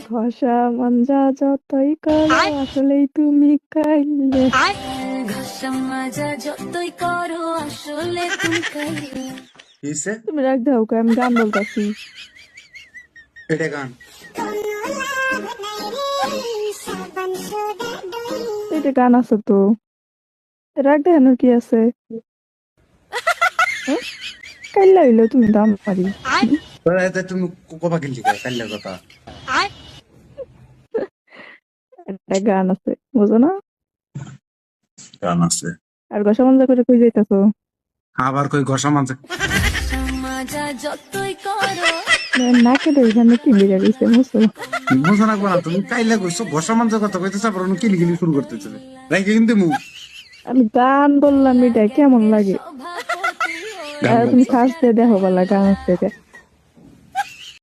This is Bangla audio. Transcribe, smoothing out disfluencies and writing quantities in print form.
ঘষা মঞ্জা যতই করো আসলেই তুমি কাইলে। ঘষা মাজা যতই করো আসলে তুমি কাইলে। কিসে তুমি রাখ দাও, আমি গান বলতেছি। এটা গান? এটা গান আছে তো, রাখ দেন কি আছে। হ্যাঁ? কাইল্লা হইলো তুমি দাম পারি। তোরা এতে তুমি কবা কিনলি কাল্লার কথা? একটা গান আছে, বুঝো না? গান আছে আর ঘষা মঞ্জা করে কই যাইতাছো? আবার কই ঘষা মাঝে? ঘষা মাজা যতই করো নাকে তো এখানে কি বেড়ে গেছে মুসো। বুঝো না কোনা তুমি কাইলা কইছো ঘষা মাঝে কথা কইতেছ, আবার কিলি কিলি শুরু করতেছ। রাইকে কিন্তু মু আমি গান বললাম, এটা কেমন লাগে? সভাপতি গান তুমি বলছো। সার্চ দিয়ে দেখো বলা গান আছে এটা।